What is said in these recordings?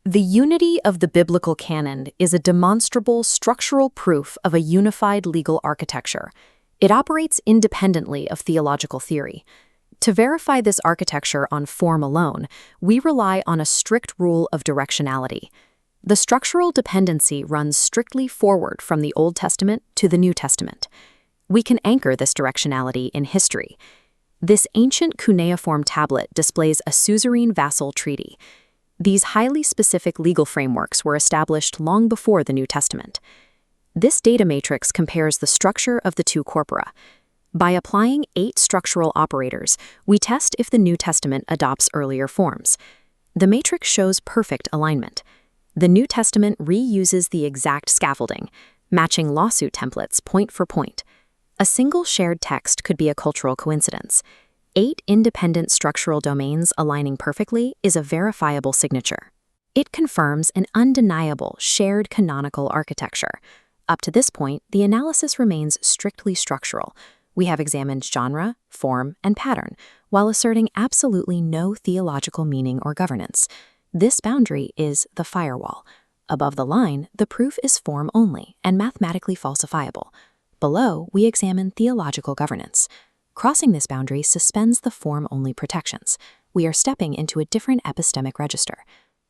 The unity of the biblical canon is a demonstrable structural proof of a unified legal architecture. It operates independently of theological theory. To verify this architecture on form alone, we rely on a strict rule of directionality. The structural dependency runs strictly forward from the Old Testament to the New Testament. We can anchor this directionality in history. This ancient cuneiform tablet displays a suzerain vassal treaty. These highly specific legal frameworks were established long before the New Testament. This data matrix compares the structure of the two corpora. By applying 8 structural operators, we test if the New Testament adopts earlier forms. The matrix shows perfect alignment. The New Testament reuses the exact scaffolding, matching lawsuit templates point for point. A single shared text could be a cultural coincidence. 8 independent structural domains aligning perfectly is a verifiable signature. It confirms an undeniable shared canonical architecture. Up to this point, the analysis remains strictly structural. We have examined genre, form, and pattern, while asserting absolutely no theological meaning or governance. This boundary is the firewall. Above the line, the proof is form only and mathematically falsifiable. Below, we examine theological governance. Crossing this boundary suspends the form-only protections. We are stepping into a different epistemic register.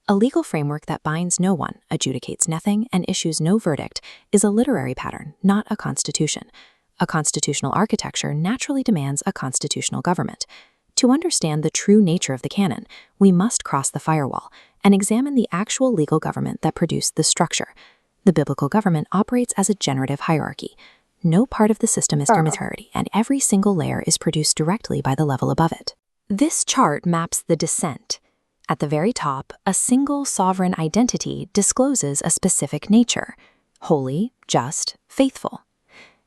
A legal framework that binds no one, adjudicates nothing, and issues no verdict is a literary pattern, not a constitution. A constitutional architecture naturally demands a constitutional government. To understand the true nature of the canon, we must cross the firewall and examine the actual legal government that produced the structure. The biblical government operates as a generative hierarchy. No part of the system is arbitrary, and every single layer is produced directly by the level above it. This chart maps the descent. At the very top, a single sovereign identity discloses a specific nature: holy, just, faithful.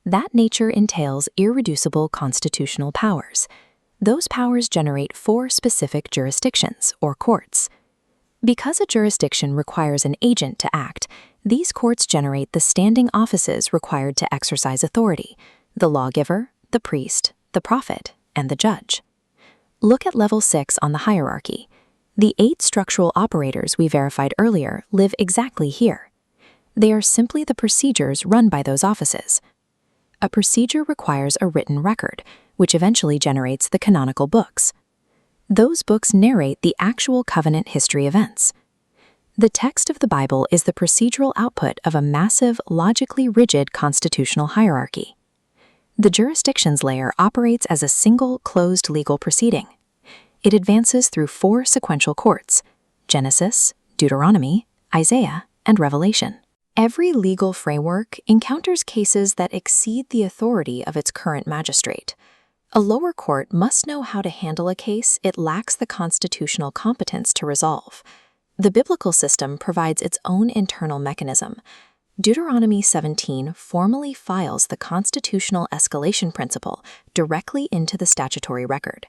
That nature entails irreducible constitutional powers. Those powers generate 4 specific jurisdictions, or courts. Because a jurisdiction requires an agent to act, these courts generate the standing offices required to exercise authority: the lawgiver, the priest, the prophet, and the judge. Look at level 6 on the hierarchy. The 8 structural operators we verified earlier live exactly here. They are simply the procedures run by those offices. A procedure requires a written record, which eventually generates the canonical books. Those books narrate the actual covenant history events. The text of the Bible is the procedural output of a massive, logically rigid constitutional hierarchy. The jurisdictions layer operates as a single, closed legal proceeding. It advances through 4 sequential courts: Genesis, Deuteronomy, Isaiah, and Revelation. Every legal framework encounters cases that exceed the authority of its current magistrate. A lower court must know how to handle a case it lacks the constitutional competence to resolve. The biblical system provides its own internal mechanism. Deuteronomy 17 formally files the constitutional escalation principle directly into the statutory record.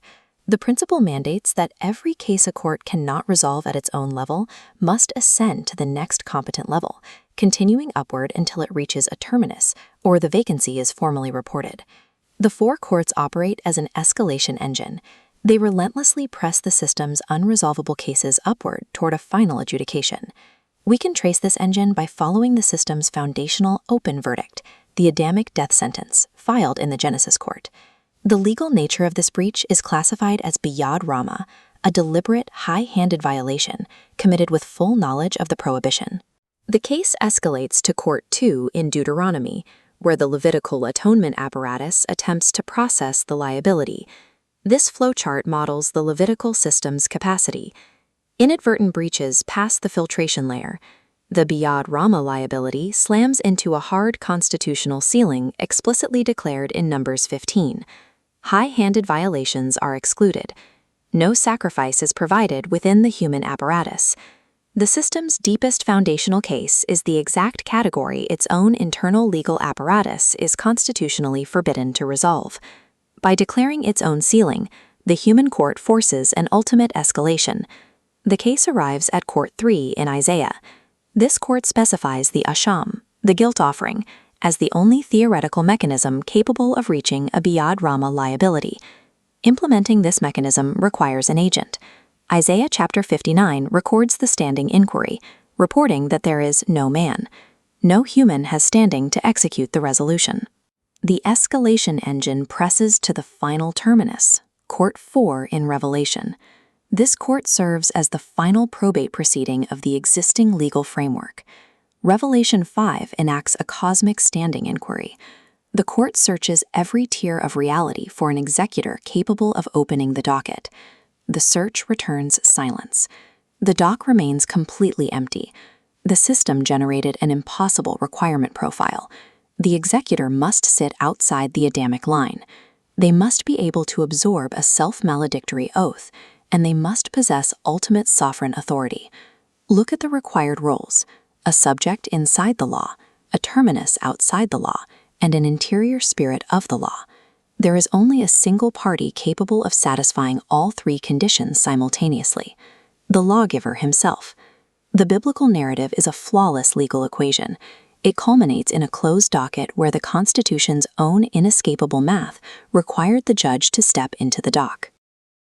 The principle mandates that every case a court cannot resolve at its own level must ascend to the next competent level, continuing upward until it reaches a terminus or the vacancy is formally reported. The 4 courts operate as an escalation engine. They relentlessly press the system's unresolvable cases upward toward a final adjudication. We can trace this engine by following the system's foundational open verdict, the Adamic death sentence, filed in the Genesis court. The legal nature of this breach is classified as biyad rama, a deliberate, high-handed violation committed with full knowledge of the prohibition. The case escalates to Court 2 in Deuteronomy, where the Levitical atonement apparatus attempts to process the liability. This flowchart models the Levitical system's capacity. Inadvertent breaches pass the filtration layer. The biyad rama liability slams into a hard constitutional ceiling explicitly declared in Numbers 15. High-handed violations are excluded. No sacrifice is provided within the human apparatus. The system's deepest foundational case is the exact category its own internal legal apparatus is constitutionally forbidden to resolve. By declaring its own ceiling, the human court forces an ultimate escalation. The case arrives at Court 3 in Isaiah. This court specifies the asham, the guilt offering, as the only theoretical mechanism capable of reaching a biyad rama liability. Implementing this mechanism requires an agent. Isaiah chapter 59 records the standing inquiry, reporting that there is no man. No human has standing to execute the resolution. The escalation engine presses to the final terminus, Court 4 in Revelation. This court serves as the final probate proceeding of the existing legal framework. Revelation 5 enacts a cosmic standing inquiry. The court searches every tier of reality for an executor capable of opening the docket. The search returns silence. The dock remains completely empty. The system generated an impossible requirement profile. The executor must sit outside the Adamic line. They must be able to absorb a self-maledictory oath, and they must possess ultimate sovereign authority. Look at the required roles: a subject inside the law, a terminus outside the law, and an interior spirit of the law. There is only a single party capable of satisfying all three conditions simultaneously: the lawgiver himself. The biblical narrative is a flawless legal equation. It culminates in a closed docket where the Constitution's own inescapable math required the judge to step into the dock.